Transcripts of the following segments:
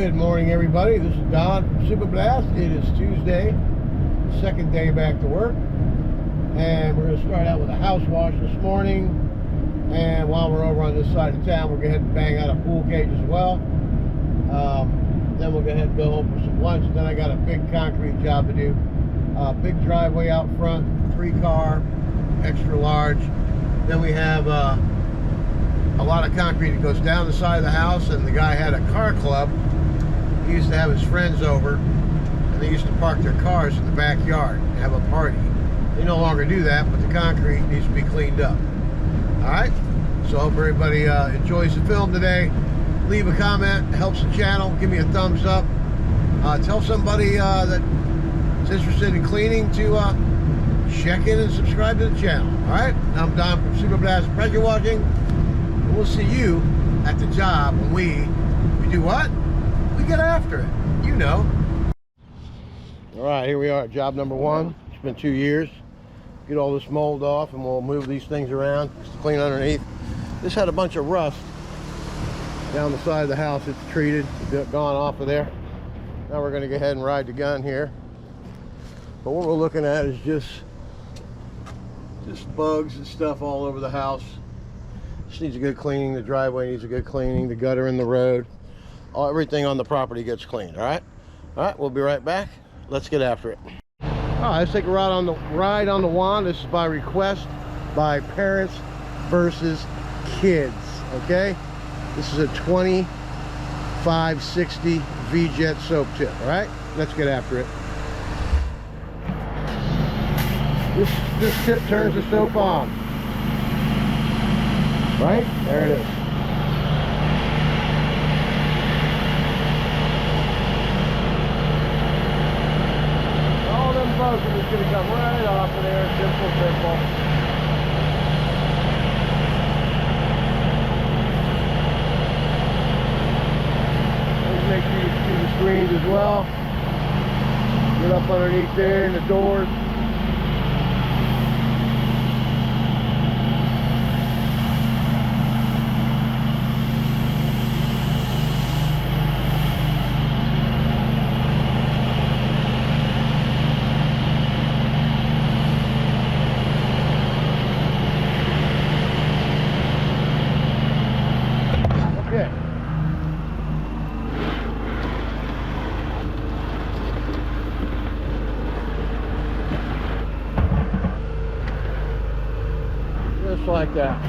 Good morning, everybody. This is Don from Super Blast. It is Tuesday, second day back to work, and we're going to start out with a house wash this morning. And while we're over on this side of town, we'll go ahead and bang out a pool cage as well. Then we'll go ahead and go home for some lunch. Then I got a big concrete job to do. Big driveway out front, 3-car, extra large. Then we have a lot of concrete that goes down the side of the house, and the guy had a car club. He used to have his friends over, and they used to park their cars in the backyard and have a party. They no longer do that, but the concrete needs to be cleaned up. Alright, so I hope everybody enjoys the film today. Leave a comment, it helps the channel. Give me a thumbs up. Tell somebody that's interested in cleaning to check in and subscribe to the channel. Alright, I'm Don from Super Blast Pressure Washing. We'll see you at the job when we do what? We get after it, you know. All right, here we are at job number 1. It's been 2 years. Get all this mold off, and we'll move these things around just to clean underneath. This had a bunch of rust down the side of the house. It's treated, gone off of there. Now we're going to go ahead and ride the gun here. But what we're looking at is just bugs and stuff all over the house. This needs a good cleaning. The driveway needs a good cleaning. The gutter in the road. Everything on the property gets cleaned. All right, we'll be right back. Let's get after it. All right, let's take a ride on the wand. This is by request by parents versus kids. Okay, this is a 2560 V-Jet soap tip. All right, let's get after it. This tip turns the soap on. Right? There it is. All them bugs are just going to come right off of there. Simple. Let's make sure you see the screens as well. Get up underneath there in the doors. Just like that.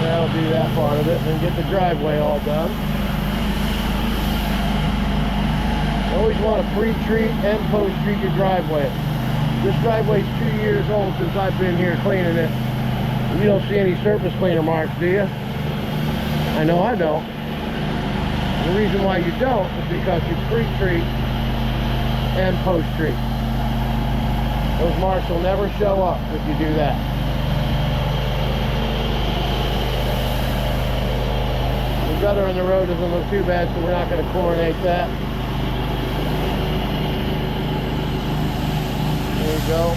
That'll be that part of it, and then get the driveway all done. You always want to pre-treat and post-treat your driveway. This driveway's 2 years old since I've been here cleaning it. You don't see any surface cleaner marks, do you? I know I don't. The reason why you don't is because you pre-treat and post-treat. Those marks will never show up if you do that. The gutter in the road doesn't look too bad, so we're not going to chlorinate that. There we go.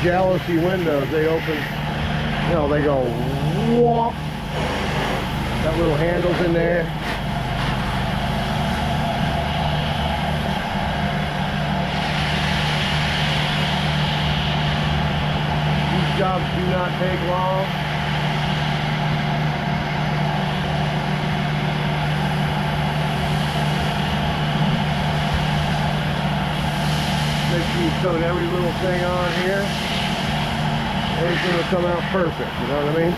jealousy windows, they open, you know, they go whoop. Got little handles in there. These jobs do not take long. Make sure you coat every little thing on here. Everything will come out perfect, you know what I mean?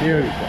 Beautiful.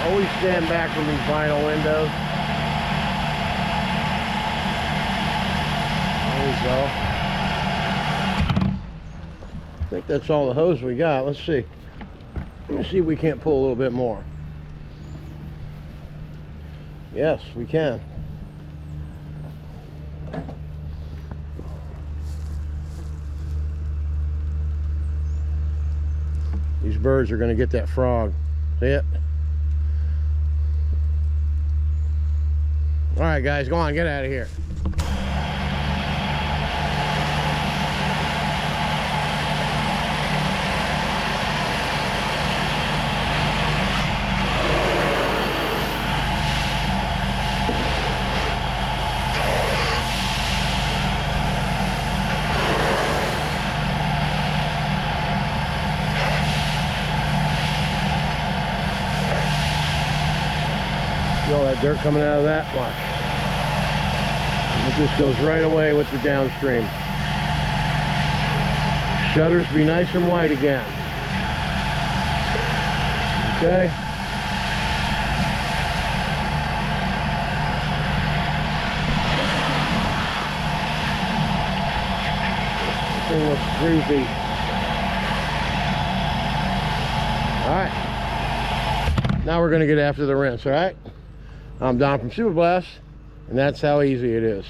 Always stand back from these vinyl windows. There we go. I think that's all the hose we got. Let's see. Let me see if we can't pull a little bit more. Yes, we can. These birds are going to get that frog. See it? All right, guys, go on, get out of here. See all that dirt coming out of that? Watch. It just goes right away with the downstream. Shutters be nice and white again. Okay. This thing looks creepy. Alright. Now we're going to get after the rinse, alright? I'm Don from Super Blast. And that's how easy it is.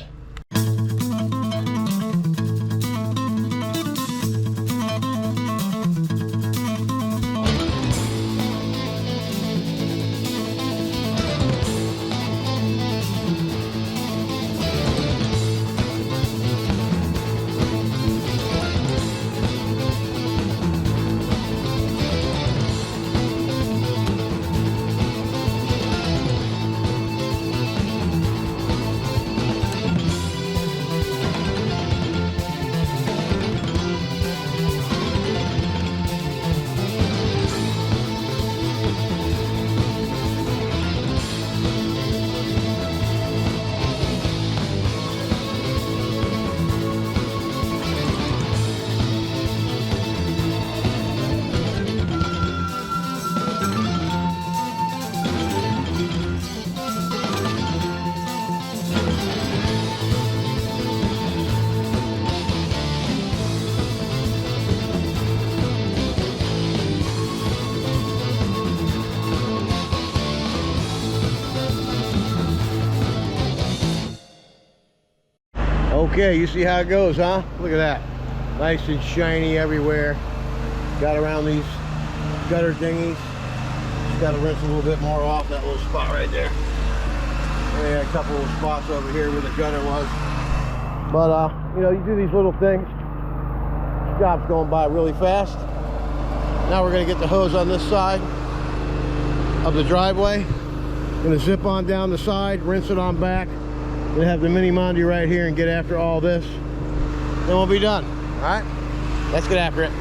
Okay, you see how it goes, huh? Look at that. Nice and shiny everywhere. Got around these gutter dinghies. Just got to rinse a little bit more off that little spot right there. And a couple of spots over here where the gutter was. But you know, you do these little things. This job's going by really fast. Now we're going to get the hose on this side of the driveway. Going to zip on down the side, rinse it on back. We'll have the mini Mondi right here and get after all this. Then we'll be done. All right, let's get after it.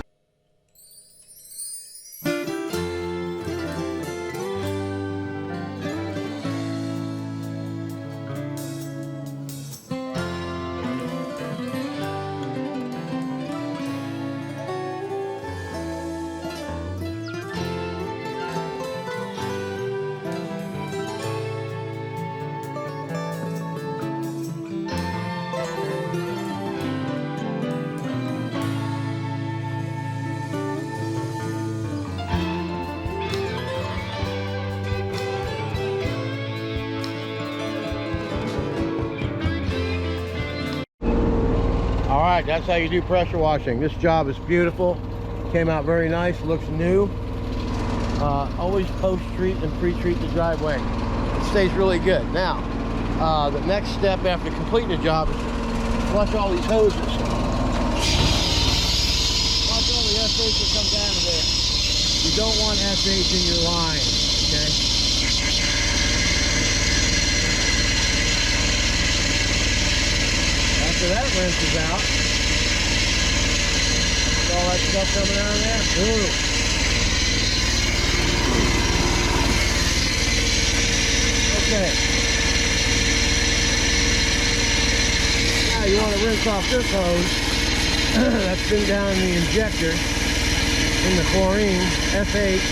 Alright, that's how you do pressure washing. This job is beautiful. Came out very nice, looks new. Always post-treat and pre-treat the driveway. It stays really good. Now, the next step after completing the job is flush all these hoses. Flush all the SH that comes out of there. You don't want SH in your line, okay? After that rinses out, all that stuff coming out of there. Ooh. Okay. Now you want to rinse off this hose that's been down in the injector in the chlorine, F8,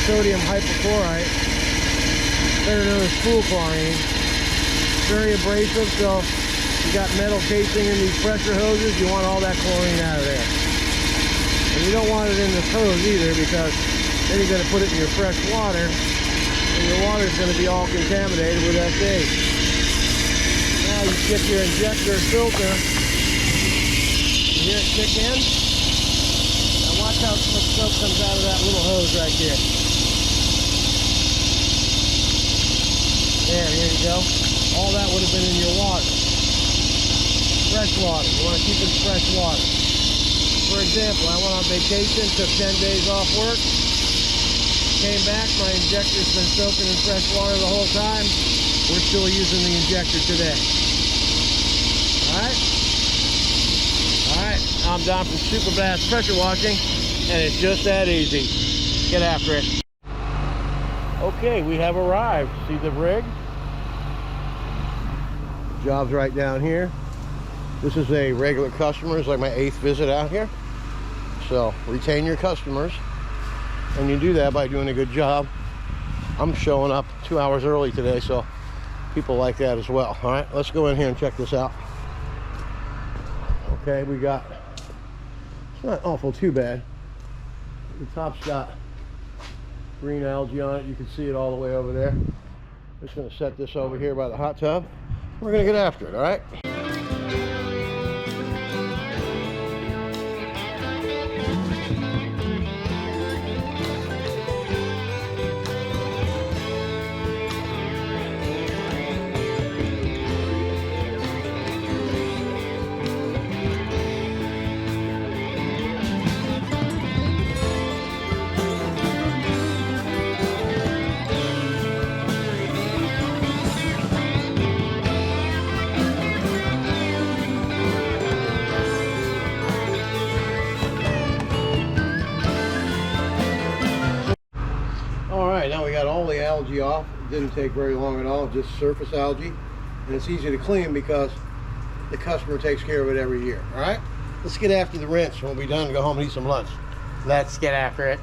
sodium hypochlorite, better known as pool chlorine. Very abrasive, so you got metal casing in these pressure hoses, you want all that chlorine out of there. And you don't want it in this hose either, because then you're going to put it in your fresh water, and your water is going to be all contaminated with SH. Now you stick your injector filter, you hear it kick in? Now watch how much soap comes out of that little hose right here. There you go. All that would have been in your water. Fresh water. You want to keep it fresh water. For example, I went on vacation, took 10 days off work, came back, my injector's been soaking in fresh water the whole time. We're still using the injector today. Alright? Alright, I'm Don from Super Blast Pressure Washing, and it's just that easy. Get after it. Okay, we have arrived. See the rig? Job's right down here. This is a regular customer. It's like my 8th visit out here. So retain your customers, and you do that by doing a good job. I'm showing up 2 hours early today, so people like that as well. All right, let's go in here and check this out. Okay, we got, it's not awful too bad. The top's got green algae on it. You can see it all the way over there. Just gonna set this over here by the hot tub. We're gonna get after it, all right? Now we got all the algae off. It didn't take very long at all, just surface algae. And it's easy to clean because the customer takes care of it every year. All right, let's get after the rinse. When we're done, go home and eat some lunch. Let's get after it.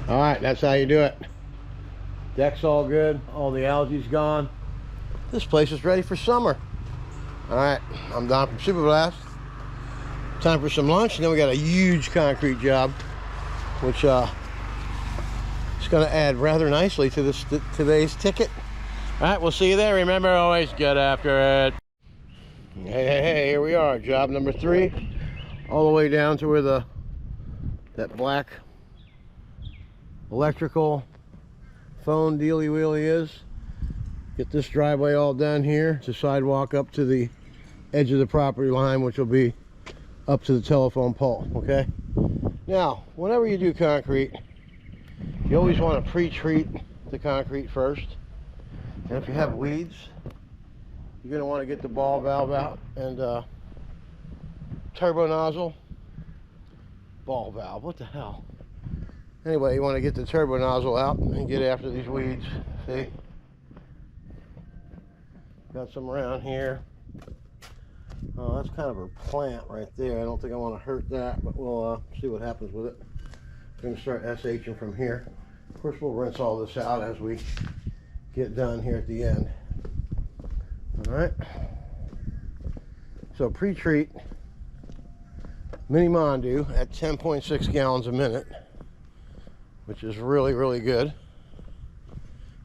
All right, that's how you do it. Deck's all good. All the algae's gone. This place is ready for summer. All right, I'm Don from Superblast. Time for some lunch. And then we got a huge concrete job, which is going to add rather nicely to today's ticket. All right, we'll see you there. Remember, always get after it. Hey, here we are. Job number 3. All the way down to where that black electrical phone dealy wheelie is. Get this driveway all done here. It's a sidewalk up to the edge of the property line, which will be up to the telephone pole. Okay, now whenever you do concrete, you always want to pre-treat the concrete first. And if you have weeds, you're going to want to get the ball valve out and turbo nozzle. Ball valve, what the hell? Anyway, you want to get the turbo nozzle out and get after these weeds. See? Got some around here. Oh, that's kind of a plant right there. I don't think I want to hurt that, but we'll see what happens with it. I'm going to start SHing from here. Of course, we'll rinse all this out as we get done here at the end. All right. So pre-treat Mini Mondu at 10.6 gallons a minute, which is really, really good.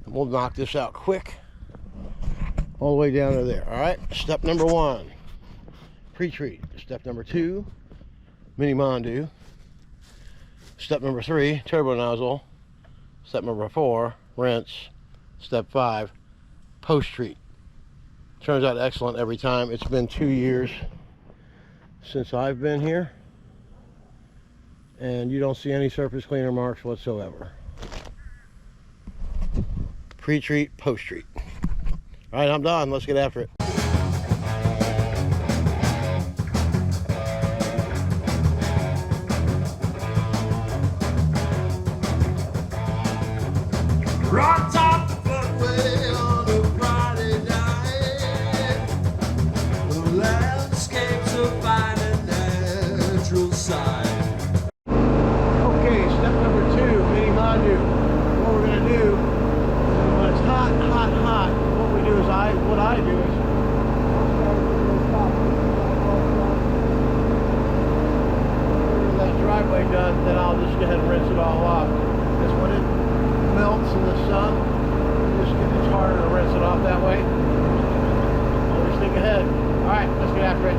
And we'll knock this out quick all the way down to there. All right, step number 1, pre-treat. Step number 2, Mini Mondu. Step number 3, turbo nozzle. Step number 4, rinse. Step 5, post-treat. Turns out excellent every time. It's been 2 years since I've been here, and you don't see any surface cleaner marks whatsoever. Pre-treat, post-treat. All right, I'm done. Let's get after it. Right off the footway on a Friday night, the landscape's a fine and natural sight. Okay, step number 2, Mini Mondu. What we're going to do, when it's hot, hot, hot, what we do is what I do is that driveway done, then I'll just go ahead and rinse it all off. Because when it melts in the sun, it's harder to rinse it off that way. Always think ahead. All right, let's get after it.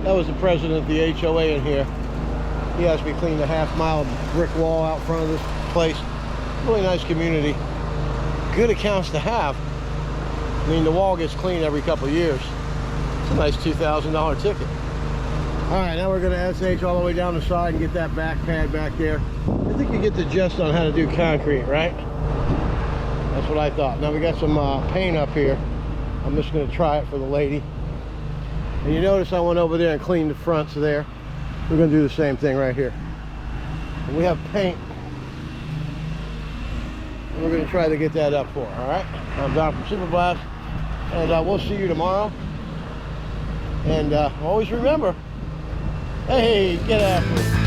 That was the president of the HOA in here. He asked me to clean the half-mile brick wall out front of this place. Really nice community. Good accounts to have. I mean, the wall gets cleaned every couple of years. It's a nice $2,000 ticket. All right, now we're going to SH all the way down the side and get that back pad back there. I think you get the gist on how to do concrete, right? That's what I thought. Now we got some paint up here. I'm just going to try it for the lady. And you notice I went over there and cleaned the fronts there. We're going to do the same thing right here. And we have paint. And we're going to try to get that up for her, all right? I'm Don from Super Blast. And we'll see you tomorrow. And always remember, hey, get after it.